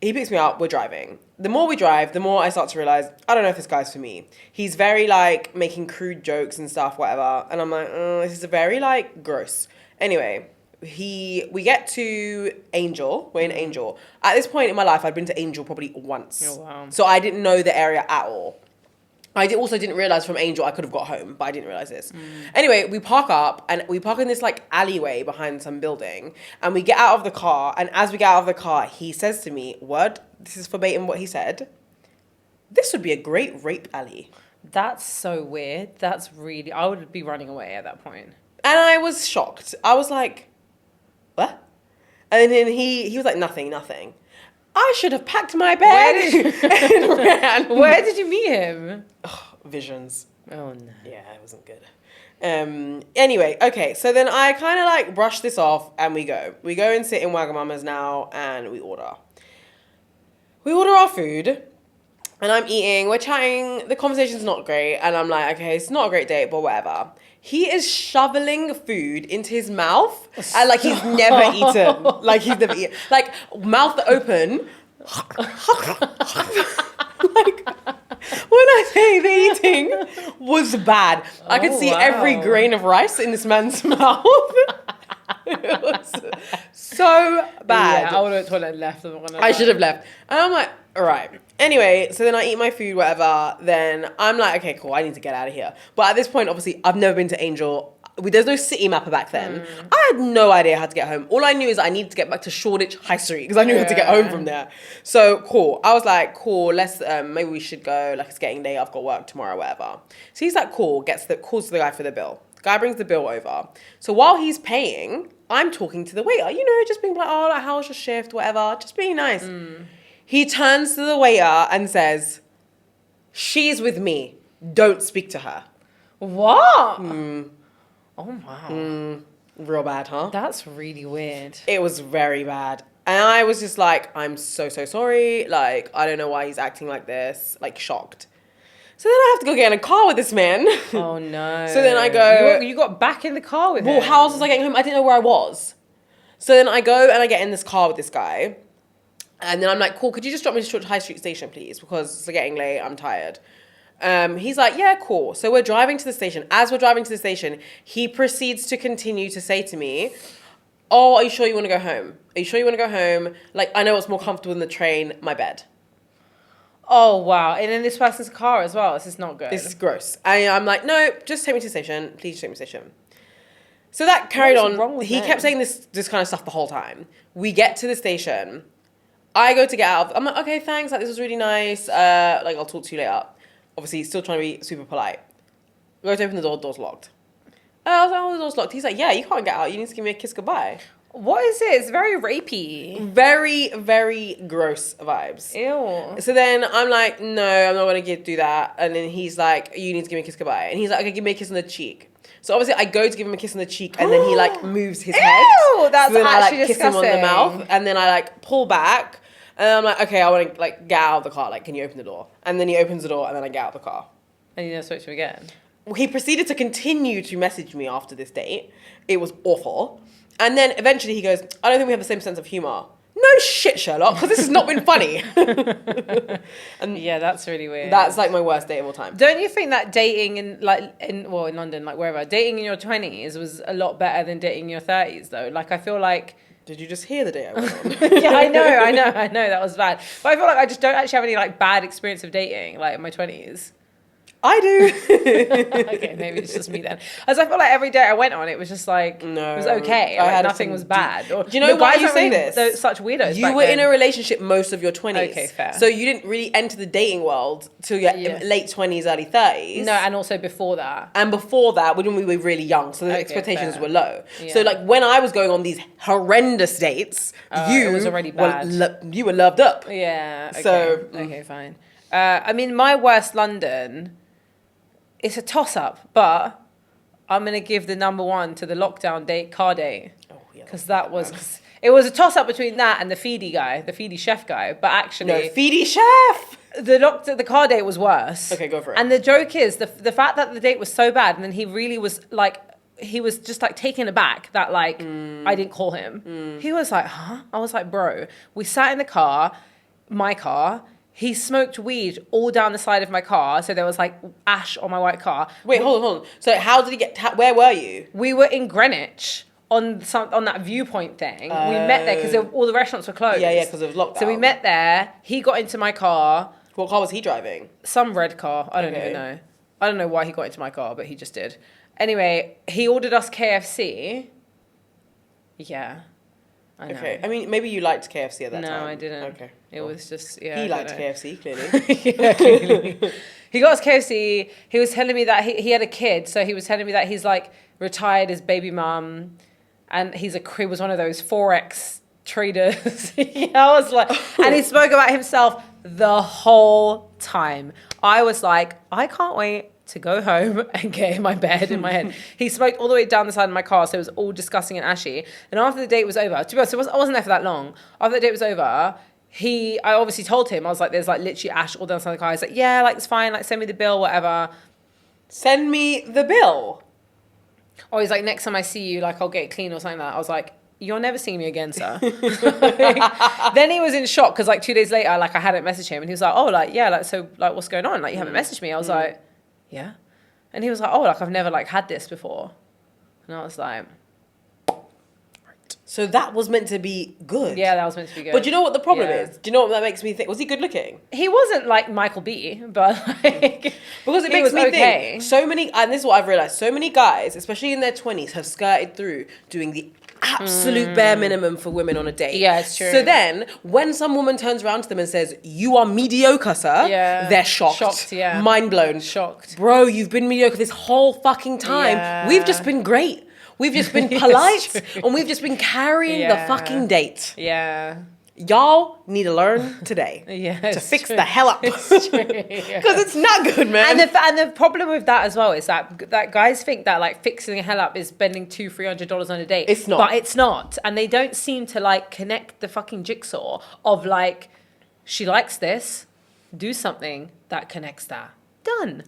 he picks me up. We're driving. The more we drive, the more I start to realize, I don't know if this guy's for me. He's very like making crude jokes and stuff, whatever. And I'm like, this is very like gross. Anyway, we get to Angel. We're in Angel. At this point in my life, I'd been to Angel probably once. Oh, wow. So I didn't know the area at all. I also didn't realize from Angel I could have got home, but I didn't realize this. Anyway, we park up, and we park in this like alleyway behind some building, and we get out of the car, and as we get out of the car, he says to me, this is verbatim what he said, this would be a great rape alley. That's so weird. That's really... I would be running away at that point. And I was shocked. I was like, what? And then he was like, nothing. I should have packed my bag and ran. Where did you meet him? Oh, visions. Oh, no. Yeah, it wasn't good. Anyway, okay, so then I kind of like brush this off and we go. We go and sit in Wagamama's now and we order. We order our food and I'm eating, we're chatting, the conversation's not great and I'm like, okay, it's not a great date, but whatever. He is shoveling food into his mouth and like he's never eaten. Like he's never eaten. Like mouth open. Like when I say the eating was bad, I could see every grain of rice in this man's mouth. It was so bad. Yeah, I would have toilet and left. I should have left. And I'm like, all right. Anyway, so then I eat my food, whatever. Then I'm like, okay, cool. I need to get out of here. But at this point, obviously, I've never been to Angel. There's no city mapper back then. I had no idea how to get home. All I knew is I needed to get back to Shoreditch High Street because I knew how to get home from there. So cool. I was like, cool. Let's maybe we should go. Like it's getting late. I've got work tomorrow, whatever. So he's like, cool. Calls the guy for the bill. The guy brings the bill over. So while he's paying, I'm talking to the waiter. You know, just being like, oh, like how was your shift, whatever. Just being nice. He turns to the waiter and says, she's with me. Don't speak to her. What? Oh, wow. Real bad, huh? That's really weird. It was very bad. And I was just like, I'm so sorry. Like, I don't know why he's acting like this. Like, shocked. So then I have to go get in a car with this man. Oh, no. So then I go... You got back in the car with him? Well, how else was I getting home? I didn't know where I was. So then I go and I get in this car with this guy. And then I'm like, cool, could you just drop me to High Street Station, please? Because it's getting late, I'm tired. He's like, yeah, cool. So we're driving to the station. As we're driving to the station, he proceeds to continue to say to me, oh, are you sure you want to go home? Are you sure you want to go home? Like, I know what's more comfortable than the train, my bed. Oh, wow. And in this person's car as well. This is not good. This is gross. I'm like, no, just take me to the station. Please just take me to the station. So that carried What is wrong on. with He men? kept saying this kind of stuff the whole time. We get to the station. I go to get out. I'm like, okay, thanks. Like, this was really nice. Like, I'll talk to you later. Obviously, he's still trying to be super polite. Go to open the door. Door's locked. I was like, oh, the door's locked. He's like, yeah, you can't get out. You need to give me a kiss goodbye. What is it? It's very rapey. Very, very gross vibes. Ew. So then I'm like, no, I'm not going to do that. And then he's like, you need to give me a kiss goodbye. And he's like, okay, give me a kiss on the cheek. So obviously I go to give him a kiss on the cheek and then he like moves his head. Ew, that's so then actually I like kiss him on the disgusting. mouth and then I like pull back and I'm like, okay, I want to like get out of the car. Like, can you open the door? And then he opens the door and then I get out of the car. And you never spoke to him again? He proceeded to continue to message me after this date. It was awful. And then eventually he goes, I don't think we have the same sense of humor. No shit, Sherlock, because this has not been funny. And Yeah, that's really weird. that's like my worst date of all time. Don't you think that dating in London, like wherever, dating in your 20s was a lot better than dating in your 30s though? Like I feel like Did you just hear the day I went on? yeah, I know that was bad. But I feel like I just don't actually have any like bad experience of dating like in my 20s. I do. Okay, maybe it's just me then. As I feel like every day I went on, it was just like No, it was okay. I Like, had nothing some was bad. Or, Do you know why guys you aren't say really this? they're such weirdos. You back were then. in a relationship most of your 20s. Okay, fair. So you didn't really enter the dating world till your Yeah. late 20s, early 30s. No, and also before that. And before that, when we were really young, so the Okay, expectations fair. were low. Yeah. So like when I was going on these horrendous dates, you it was already bad. you were loved up. Yeah. Okay. So, okay, fine. I mean, my worst London. It's a toss-up, but I'm gonna give the number one to the lockdown car date Oh, yeah, because it was a toss-up between that and the Feedy chef guy. But actually, No, Feedy Chef. the car date was worse. Okay, go for it. And the joke is the fact that the date was so bad, and then he really was like. He was just like taken aback that like I didn't call him. He was like, huh? I was like, bro, we sat in the car, my car. He smoked weed all down the side of my car. So there was like ash on my white car. Wait, hold on. So how did he get, where were you? We were in Greenwich on that viewpoint thing. We met there because all the restaurants were closed. Yeah, because it was lockdown. So we met there. He got into my car. What car was he driving? Some red car. I don't even know. I don't know why he got into my car, but he just did. Anyway, he ordered us KFC. Yeah. I know. Okay. I mean, maybe you liked KFC at that time. No, I didn't. Okay. It was just, yeah. He I don't liked know. KFC, clearly. Yeah, clearly. He got us KFC. He was telling me that he had a kid. So he was telling me that he's like retired his baby mum. And he was one of those Forex traders. Yeah, I was like, and he spoke about himself the whole time. I was like, I can't wait to go home and get in my bed in my head. He smoked all the way down the side of my car, so it was all disgusting and ashy. And after the date was over, to be honest, I wasn't there for that long. After the date was over, I obviously told him, I was like, there's like literally ash all down the side of the car. He's like, yeah, like it's fine, like send me the bill, whatever. Send me the bill. Or he's like, next time I see you, like I'll get it clean or something like that. I was like, you're never seeing me again, sir. Then he was in shock because like 2 days later, like I hadn't messaged him and he was like, oh, like, yeah, like, so like what's going on? Like you haven't messaged me. I was like, yeah. And he was like, oh, like I've never like had this before. And I was like, So that was meant to be good. yeah, that was meant to be good. But do you know what the problem Yeah. is? Do you know what that makes me think? Was he good looking? He wasn't like Michael B, but like Because it he makes was me okay. think so many, and this is what I've realized, so many guys, especially in their 20s, have skirted through doing the absolute bare minimum for women on a date. Yeah, it's true. So then, when some woman turns around to them and says, you are mediocre, sir, Yeah. they're shocked. Shocked, yeah. Mind blown. Shocked. Bro, you've been mediocre this whole fucking time. Yeah. We've just been great. We've just been It's polite, true. and we've just been carrying the Yeah. fucking date. Yeah. Y'all need to learn today Yeah, to it's fix true. the hell up. It's true. Yeah. Because it's not good, man. And the problem with that as well is that guys think that like fixing the hell up is spending $200-$300 on a date. It's not. But it's not. And they don't seem to like connect the fucking jigsaw of like, she likes this, do something that connects that. Done.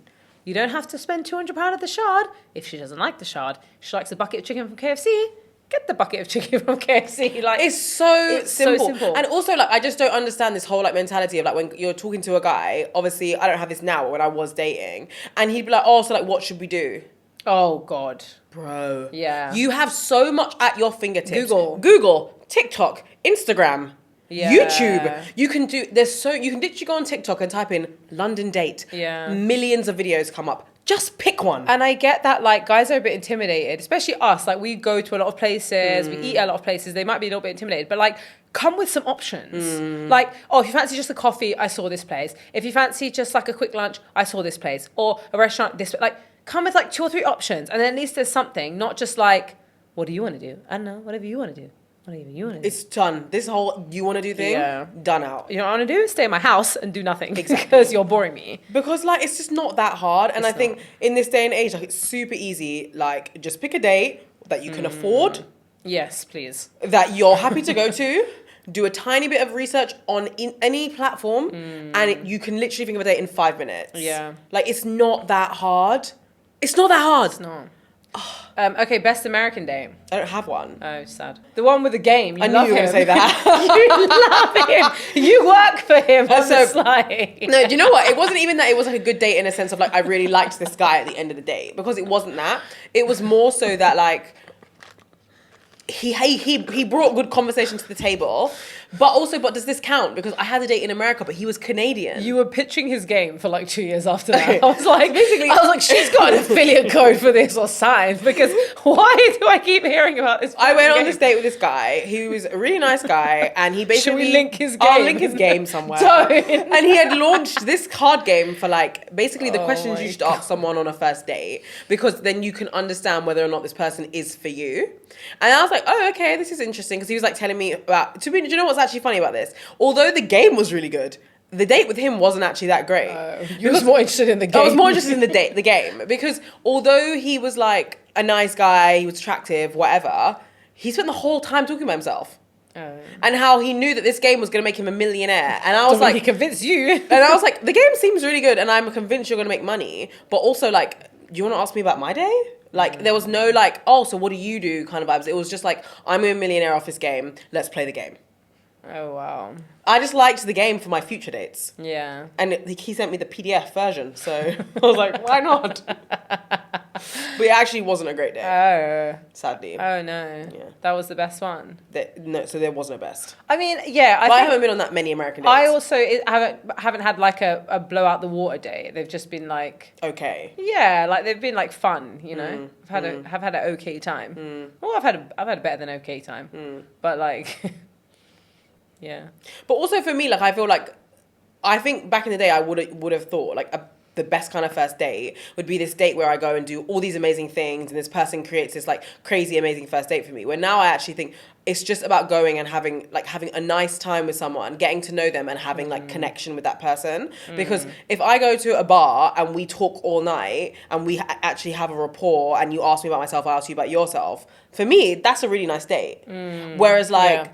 You don't have to spend £200 at the shard if she doesn't like the shard. She likes a bucket of chicken from KFC. Get the bucket of chicken from KFC. Like it's so simple. so simple. And also, like, I just don't understand this whole like mentality of like when you're talking to a guy. Obviously, I don't have this now, but when I was dating, and he'd be like, "Oh, so like, what should we do?" Oh God. Bro, Yeah. you have so much at your fingertips. Google. TikTok, Instagram. Yeah. YouTube. You can literally go on TikTok and type in London date. Yeah. Millions of videos come up. Just pick one. And I get that, like, guys are a bit intimidated, especially us. Like, we go to a lot of places, we eat at a lot of places. They might be a little bit intimidated, but like, come with some options. Like, oh, if you fancy just a coffee, I saw this place. If you fancy just like a quick lunch, I saw this place. Or a restaurant, this, like, come with like 2 or 3 options. And then at least there's something, not just like, what do you want to do? I don't know, whatever you want to do. Whatever you want to do. It's done. This whole you want to do thing, done out. You know what I want to do? Stay in my house and do nothing. Exactly. Because you're boring me. Because, like, it's just not that hard. And I think in this day and age, like, it's super easy. Like, just pick a date that you can afford. Yes, please. That you're happy to go to. Do a tiny bit of research on any platform. And you can literally think of a date in 5 minutes. Yeah. Like, it's not that hard. It's not that hard. It's not. Okay, best American date. I don't have one. Oh, sad. The one with the game. I knew you were going to say that. You love him. You work for him on the slide. No, do you know what? It wasn't even that it was like a good date in a sense of like I really liked this guy at the end of the day, because it wasn't that. It was more so that like he brought good conversation to the table, but does this count? Because I had a date in America, but he was Canadian. You were pitching his game for like 2 years after that. I was like, she's got an affiliate code for this or signs, because why do I keep hearing about this? I went on this date with this guy. He was a really nice guy, and he basically... Should we link his game? I'll link his game somewhere. Don't. And he had launched this card game for like basically the questions you should ask someone on a first date, because then you can understand whether or not this person is for you. And I was like, oh, okay, this is interesting, because he was like telling me about... Do you know what's actually funny about this? Although the game was really good, the date with him wasn't actually that great. You was more interested in the game. I was more interested in the game, because although he was like a nice guy, he was attractive, whatever, he spent the whole time talking about himself. And how he knew that this game was going to make him a millionaire. And I was like... He convinced you. And I was like, the game seems really good, and I'm convinced you're going to make money. But also, like, do you want to ask me about my day? Like, there was no like, oh, so what do you do kind of vibes. It was just like, I'm a millionaire off this game. Let's play the game. Oh, wow. I just liked the game for my future dates. Yeah. And he sent me the PDF version, so I was like, why not? But it actually wasn't a great day. Oh. Sadly. Oh, no. Yeah. That was the best one. So there wasn't a best. I mean, yeah. I haven't been on that many American dates. I also haven't had like a blow out the water date. They've just been like... Okay. Yeah, like they've been like fun, you know? I've had an okay time. Well, I've had a better than okay time. But like... Yeah. But also for me, like, I feel like, I think back in the day, I would have thought, like, the best kind of first date would be this date where I go and do all these amazing things, and this person creates this, like, crazy, amazing first date for me. Where now I actually think it's just about going and having a nice time with someone, getting to know them, and having, like, connection with that person. Because if I go to a bar and we talk all night, and we actually have a rapport, and you ask me about myself, I ask you about yourself, for me, that's a really nice date. Whereas, like,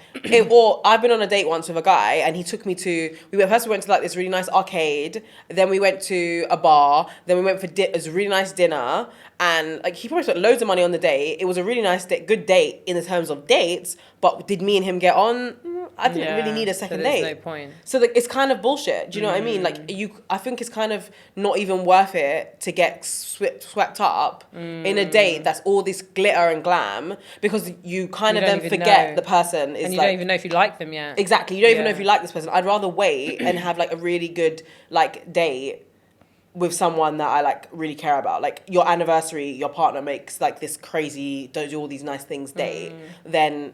or I've been on a date once with a guy, and he took me to, we went to, like, this really nice arcade, then we went to a bar, then we went for it was a really nice dinner, and, like, he probably spent loads of money on the date. It was a really nice good date in the terms of dates, but did me and him get on? I didn't really need a second date. There's no point. So, like, it's kind of bullshit. Do you know what I mean? Like, I think it's kind of not even worth it to get swept up in a date that's all this glitter and glam, because you kind of then forget the person is, and you like, don't even know if you like them yet. Exactly. You don't even know if you like this person. I'd rather wait and have, like, a really good, like, date with someone that I, like, really care about. Like, your anniversary, your partner makes, like, this crazy, don't do all these nice things date, then...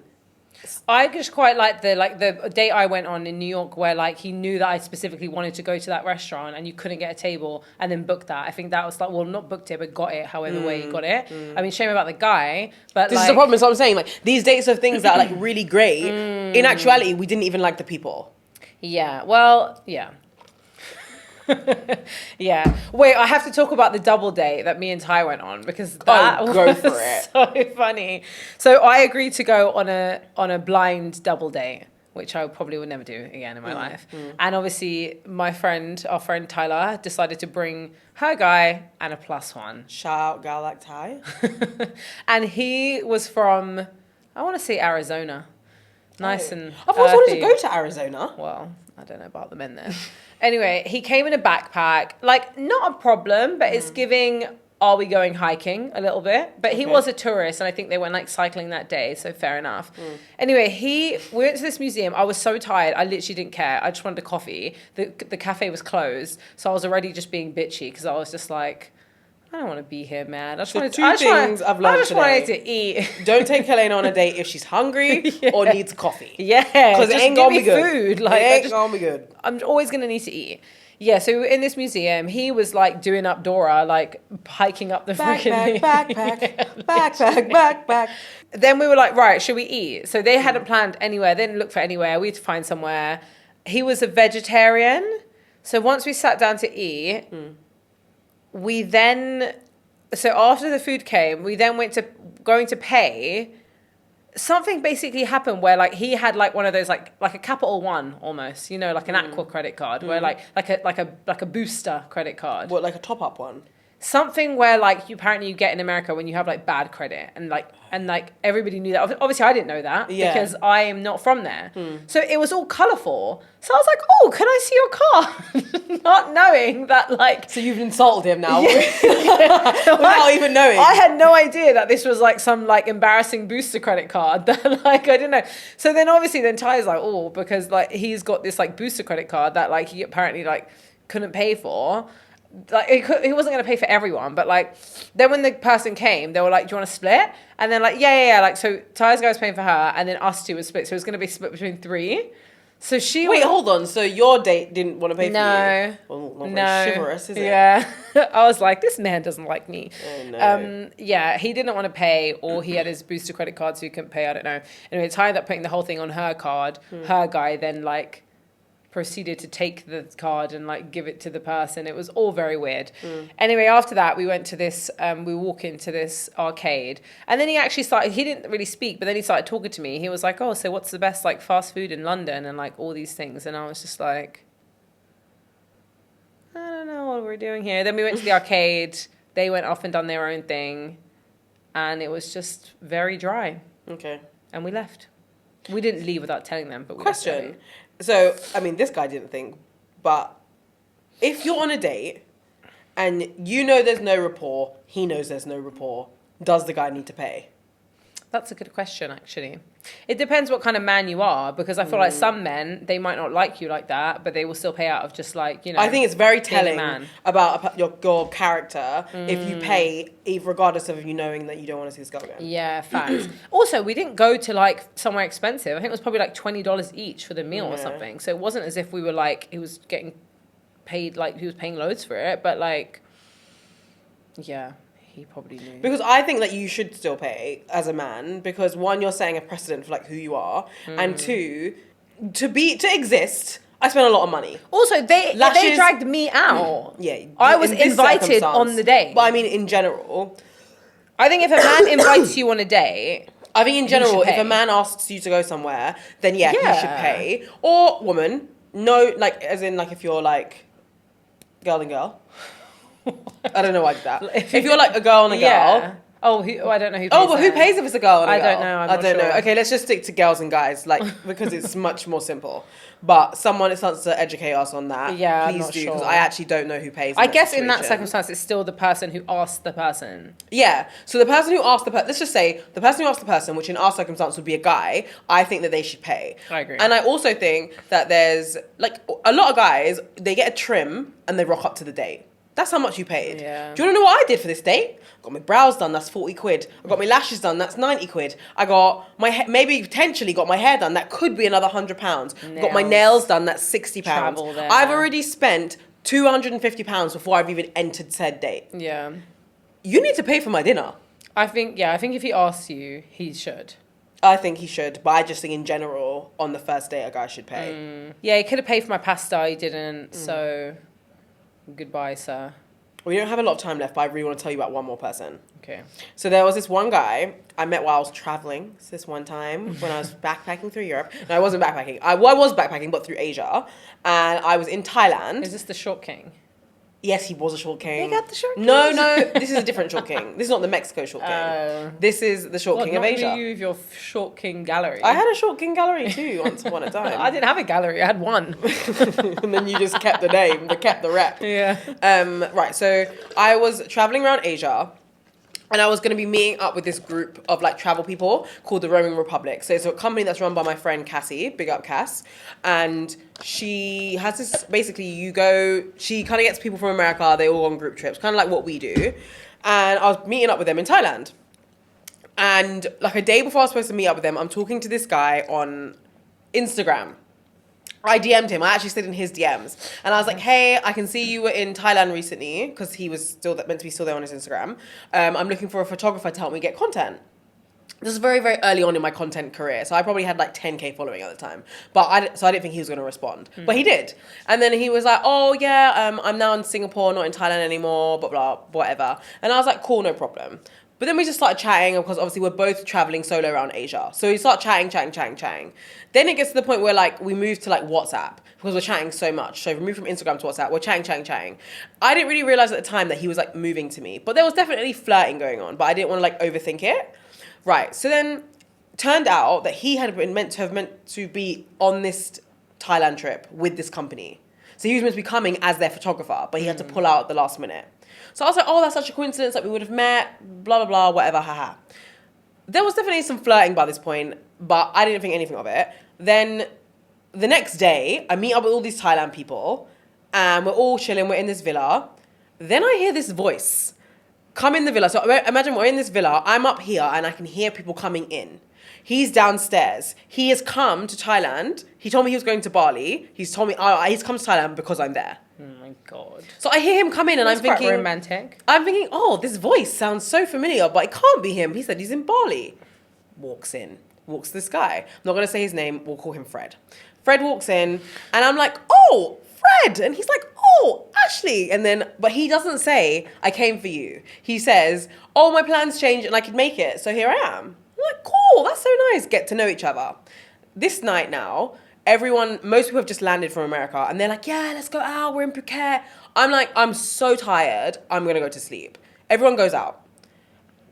I just quite like the date I went on in New York, where, like, he knew that I specifically wanted to go to that restaurant and you couldn't get a table, and then booked that. I think that was, like, well, not booked it, but got it however way he got it. I mean, shame about the guy, but this is the problem. Is what I'm saying. Like, these dates are things that are, like, really great. In actuality, we didn't even like the people. Yeah. Well, yeah. Yeah. Wait, I have to talk about the double date that me and Ty went on, because that was so funny. So I agreed to go on a blind double date, which I probably would never do again in my life. And obviously our friend Tyler, decided to bring her guy and a +1. Shout out girl like Ty. And he was from, I want to say, Arizona. Nice and I've always wanted to go to Arizona. Well, I don't know about the men there. Anyway, he came in a backpack. Like, not a problem, but it's giving, are we going hiking a little bit? But he was a tourist, and I think they went, like, cycling that day, so fair enough. Anyway, we went to this museum. I was so tired. I literally didn't care. I just wanted a coffee. The cafe was closed, so I was already just being bitchy, because I was just like, I don't want to be here, man. I just The wanted two I just things I've learned I just today. wanted to eat. Don't take Helena on a date if she's hungry or needs coffee. Yeah, Because it just ain't give gonna me be good. food. It Like ain't gonna be good. I'm always gonna need to eat. Yeah, so in this museum, he was like doing up Dora, like hiking up the freaking Backpack. Then we were like, right, should we eat? So they hadn't planned anywhere. They didn't look for anywhere. We had to find somewhere. He was a vegetarian. So once we sat down to eat, we then, so after the food came, we then went to going to pay. Something basically happened where like he had like one of those like a Capital One almost, you know, like an Aqua credit card, where like a booster credit card. What, like a top up one? Something where like apparently you get in America when you have like bad credit and like everybody knew that. Obviously I didn't know that because I am not from there. So it was all colourful. So I was like, oh, can I see your card? Not knowing that like. So you've insulted him now without even knowing. I had no idea that this was like some like embarrassing booster credit card that like I didn't know. So then obviously then Ty's like, oh, because like he's got this like booster credit card that like he apparently like couldn't pay for. Like he wasn't going to pay for everyone, but like then when the person came, they were like, do you want to split? And then like yeah, like so Ty's guy was paying for her and then us two was split, so it was going to be split between three. So hold on, so your date didn't want to pay for you? Well, not very chivalrous, is it? Yeah. I was like, this man doesn't like me. Oh, no. Yeah, he didn't want to pay, or he had his booster credit card so he couldn't pay, I don't know. Anyway, Ty ended up putting the whole thing on her card. Her guy then like proceeded to take the card and like give it to the person. It was all very weird. Anyway, after that we went to this we walk into this arcade and then he actually started, he didn't really speak, but then he started talking to me. He was like, oh, so what's the best like fast food in London and like all these things, and I was just like, I don't know what we're doing here. Then we went to the arcade, they went off and done their own thing, and it was just very dry. Okay. And we left. We didn't leave without telling them, but we Question. left. So, I mean, this guy didn't think, but if you're on a date and you know there's no rapport, he knows there's no rapport, does the guy need to pay? That's a good question, actually. It depends what kind of man you are, because I feel like some men, they might not like you like that, but they will still pay out of just like, you know. I think it's very being a telling man. about your character if you pay, regardless of you knowing that you don't want to see this girl again. Yeah, facts. Also, we didn't go to like somewhere expensive. I think it was probably like $20 each for the meal or something. So it wasn't as if we were like, he was getting paid, like he was paying loads for it, but like, yeah. He probably knew. Because I think that you should still pay as a man, because one, you're setting a precedent for like who you are, and two, to exist, I spent a lot of money. Also, they dragged me out. Yeah, I was invited on the day. But I mean, in general, I think if a man invites you on a date, I think in general, should if pay. a man asks you to go somewhere, then yeah, he should pay. Or woman, no, like as in like if you're like girl and girl. I don't know why I did that. If you're like a girl and a girl. yeah. I don't know who pays. Oh, but who then. pays if it's a girl and a I girl? don't know, I'm I not don't know. sure. Okay, let's just stick to girls and guys, like because it's much more simple. But someone wants to educate us on that. Yeah, I'm please not do, because sure. I actually don't know who pays. I guess in that situation. circumstance, it's still the person who asked the person. Yeah. So the person who asked let's just say the person who asked the person, which in our circumstance would be a guy, I think that they should pay. I agree. And I also think that there's like a lot of guys, they get a trim and they rock up to the date. That's how much you paid. Yeah. Do you want to know what I did for this date? Got my brows done, that's 40 quid. I got my lashes done, that's 90 quid. I got maybe potentially got my hair done, that could be another £100. Got my nails done, that's £60. Travel there. I've already spent £250 before I've even entered said date. Yeah. You need to pay for my dinner. I think if he asks you, he should. I think he should, but I just think in general, on the first date, a guy should pay. Yeah, he could have paid for my pasta, he didn't, so goodbye, sir. We don't have a lot of time left, but I really want to tell you about one more person. Okay. So there was this one guy I met while I was traveling this one time when I was backpacking through Europe. No, I wasn't backpacking. I was backpacking, but through Asia. And I was in Thailand. Is this the short king? Yes, he was a short king. They got the short king? No, this is a different short king. This is not the Mexico short king. This is the short king of Asia. Not you with your short king gallery. I had a short king gallery too once upon a time. I didn't have a gallery. I had one. And then you just kept the name, kept the rep. Yeah. Right, so I was traveling around Asia And I was going to be meeting up with this group of like travel people called the Roaming Republic. So it's a company that's run by my friend Cassie, big up Cass. And she has this, basically she kind of gets people from America, they all go on group trips, kind of like what we do. And I was meeting up with them in Thailand. And like a day before I was supposed to meet up with them, I'm talking to this guy on Instagram. I DM'd him. I actually stayed in his DMs. And I was like, hey, I can see you were in Thailand recently, because he was still meant to be still there on his Instagram. I'm looking for a photographer to help me get content. This is very, very early on in my content career. So I probably had like 10K following at the time. So I didn't think he was going to respond. But he did. And then he was like, oh, yeah, I'm now in Singapore, not in Thailand anymore, blah, blah, whatever. And I was like, cool, no problem. But then we just started chatting because obviously we're both traveling solo around Asia. So we start chatting. Then it gets to the point where like we move to like WhatsApp because we're chatting so much. So we moved from Instagram to WhatsApp. We're chatting. I didn't really realize at the time that he was like moving to me. But there was definitely flirting going on. But I didn't want to like overthink it. Right. So then turned out that he had been meant to be on this Thailand trip with this company. So he was meant to be coming as their photographer, but he had to pull out at the last minute. So I was like, oh, that's such a coincidence that we would have met, blah, blah, blah, whatever, haha. There was definitely some flirting by this point, but I didn't think anything of it. Then the next day, I meet up with all these Thailand people, and we're all chilling, we're in this villa. Then I hear this voice come in the villa. So imagine we're in this villa, I'm up here, and I can hear people coming in. He's downstairs. He has come to Thailand. He told me he was going to Bali. He's told me he's come to Thailand because I'm there. Oh my God. So I hear him come in and I'm thinking... quite romantic. I'm thinking, oh, this voice sounds so familiar, but it can't be him. He said he's in Bali. Walks this guy. I'm not going to say his name. We'll call him Fred. Fred walks in and I'm like, oh, Fred. And he's like, oh, Ashley. And then, but he doesn't say, I came for you. He says, oh, my plans changed and I could make it. So here I am. I'm like, cool. That's so nice. Get to know each other. This night now... most people have just landed from America and they're like, yeah, let's go out, we're in Phuket. I'm like, I'm so tired, I'm going to go to sleep. Everyone goes out.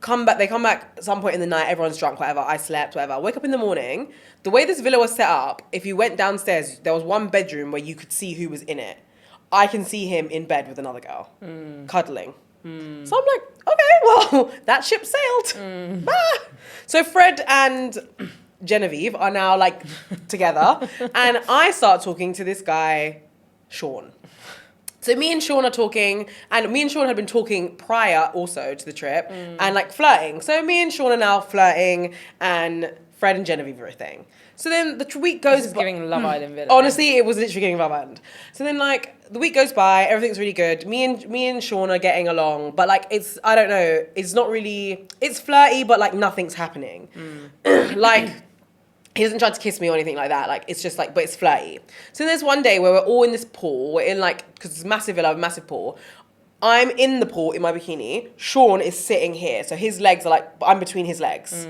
They come back at some point in the night, everyone's drunk, whatever, I slept, whatever. Wake up in the morning, the way this villa was set up, if you went downstairs, there was one bedroom where you could see who was in it. I can see him in bed with another girl, cuddling. So I'm like, okay, well, that ship sailed. Ah. So Fred and... Genevieve are now like together and I start talking to this guy, Sean. So me and Sean are talking and me and Sean had been talking prior also to the trip and like flirting. So me and Sean are now flirting and Fred and Genevieve are a thing. So then the week goes by. Giving Love Island villa. Honestly, it was literally giving Love Island. So then like the week goes by, everything's really good. Me and Sean are getting along, but like I don't know, it's not really, it's flirty, but like nothing's happening. Like, he doesn't try to kiss me or anything like that. Like, it's just like, but it's flirty. So there's one day where we're all in this pool. We're in like, because it's a massive villa, a massive pool. I'm in the pool in my bikini. Sean is sitting here. So his legs are like, I'm between his legs.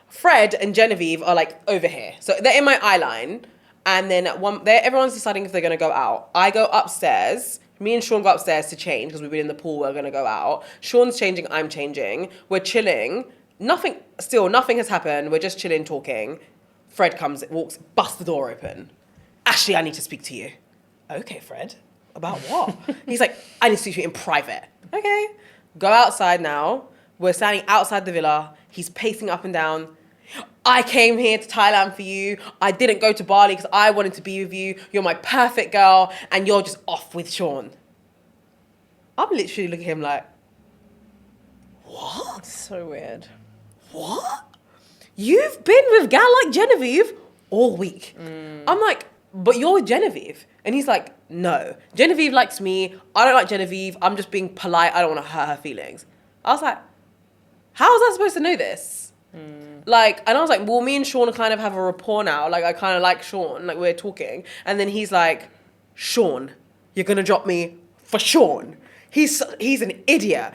Fred and Genevieve are like over here. So they're in my eye line. And then everyone's deciding if they're going to go out. I go upstairs. Me and Sean go upstairs to change because we've been in the pool. We're going to go out. Sean's changing. I'm changing. We're chilling. Nothing has happened. We're just chilling, talking. Fred comes, walks, busts the door open. Ashley, I need to speak to you. Okay, Fred. About what? He's like, I need to speak to you in private. Okay. Go outside now. We're standing outside the villa. He's pacing up and down. I came here to Thailand for you. I didn't go to Bali because I wanted to be with you. You're my perfect girl. And you're just off with Sean. I'm literally looking at him like, what? So weird. What? You've been with a gal like Genevieve all week. I'm like, but you're with Genevieve. And he's like, no. Genevieve likes me. I don't like Genevieve. I'm just being polite. I don't want to hurt her feelings. I was like, how was I supposed to know this? Like, and I was like, well, me and Sean kind of have a rapport now. Like, I kind of like Sean. Like, we're talking. And then he's like, Sean, you're going to drop me for Sean. He's an idiot.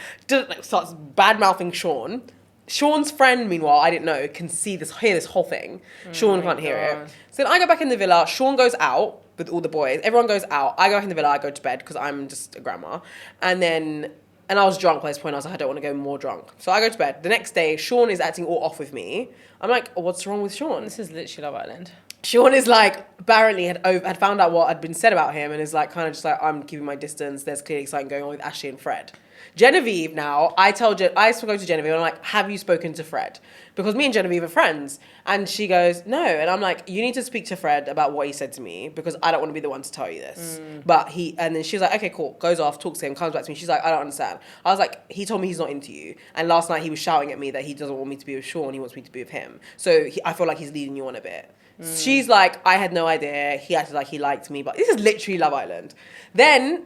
Starts bad-mouthing Sean. Sean's friend, meanwhile, I didn't know, can hear this whole thing. Sean can't hear it. So then I go back in the villa. Sean goes out with all the boys. Everyone goes out. I go back in the villa. I go to bed because I'm just a grandma. And I was drunk by this point. I was like, I don't want to go more drunk. So I go to bed. The next day, Sean is acting all off with me. I'm like, oh, what's wrong with Sean? This is literally Love Island. Sean is like, apparently had found out what had been said about him and is like, kind of just like, I'm keeping my distance. There's clearly something going on with Ashley and Fred. Genevieve now, I spoke to Genevieve and I'm like, have you spoken to Fred? Because me and Genevieve are friends. And she goes, no. And I'm like, you need to speak to Fred about what he said to me because I don't want to be the one to tell you this. And then she's like, okay, cool. Goes off, talks to him, comes back to me. She's like, I don't understand. I was like, he told me he's not into you. And last night he was shouting at me that he doesn't want me to be with Sean. He wants me to be with him. So I feel like he's leading you on a bit. She's like, I had no idea. He acted like he liked me. But this is literally Love Island. Then...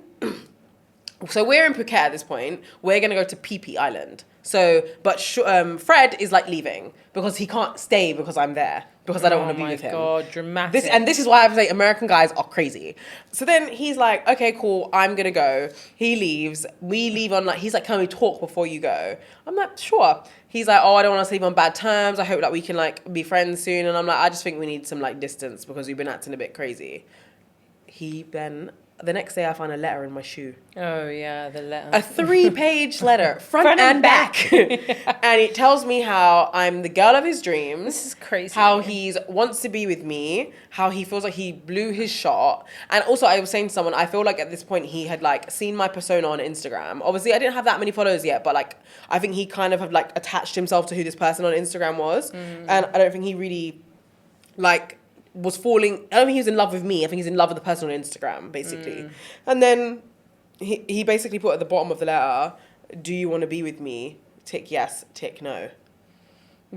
So we're in Phuket at this point. We're going to go to Phi Phi Island. So, but Fred is like leaving because he can't stay because I'm there because I don't want to be with him. Oh my God, dramatic. This is why I say American guys are crazy. So then he's like, okay, cool, I'm going to go. He leaves. We leave on he's like, can we talk before you go? I'm like, sure. He's like, oh, I don't want us to leave on bad terms. I hope that we can like be friends soon. And I'm like, I just think we need some like distance because you've been acting a bit crazy. The next day I find a letter in my shoe. Oh, yeah, the letter. A 3-page letter, front and back. And it tells me how I'm the girl of his dreams. This is crazy. How he wants to be with me. How he feels like he blew his shot. And also I was saying to someone, I feel like at this point he had like seen my persona on Instagram. Obviously I didn't have that many followers yet, but like I think he kind of had like attached himself to who this person on Instagram was. And I don't think he really like... was falling. I don't think he was in love with me. I think he's in love with the person on Instagram, basically. And then he basically put at the bottom of the letter, do you want to be with me? Tick yes, tick no.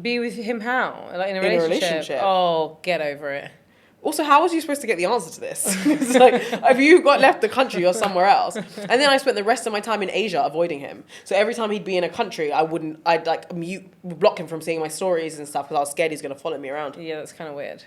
Be with him how? Like in a relationship? Oh, get over it. Also, how was you supposed to get the answer to this? It's like, have you got left the country or somewhere else? And then I spent the rest of my time in Asia avoiding him. So every time he'd be in a country, I'd like block him from seeing my stories and stuff because I was scared he's going to follow me around. Yeah, that's kind of weird.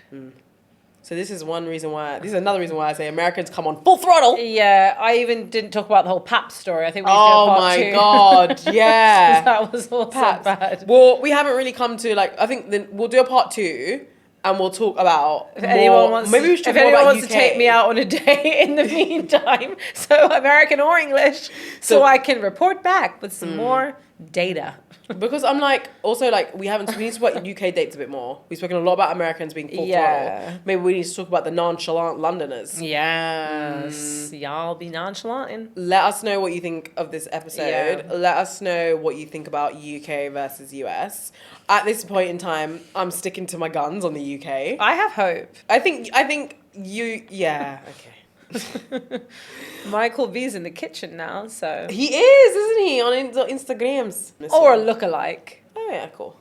So this is another reason why I say Americans come on full throttle. Yeah, I even didn't talk about the whole Pap story. I think we Oh need to do a part 2. my God, yeah. That was also bad. Well, we haven't really come to I think then we'll do a part 2 and we'll talk about if anyone wants to take me out on a date in the meantime, so American or English, so I can report back with some more data. Because I'm like, also like, we need to talk about UK dates a bit more. We've spoken a lot about Americans being full throttle. Maybe we need to talk about the nonchalant Londoners. Yes. Y'all be nonchalant. Let us know what you think of this episode. Yeah. Let us know what you think about UK versus US. At this point in time, I'm sticking to my guns on the UK. I have hope. I think okay. Michael V's in the kitchen now, so he is, isn't he, on Instagrams or a lookalike? Oh yeah, cool.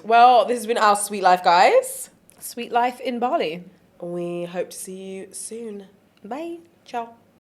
Well, this has been our sweet life, guys. Sweet life in Bali. We hope to see you soon. Bye. Ciao.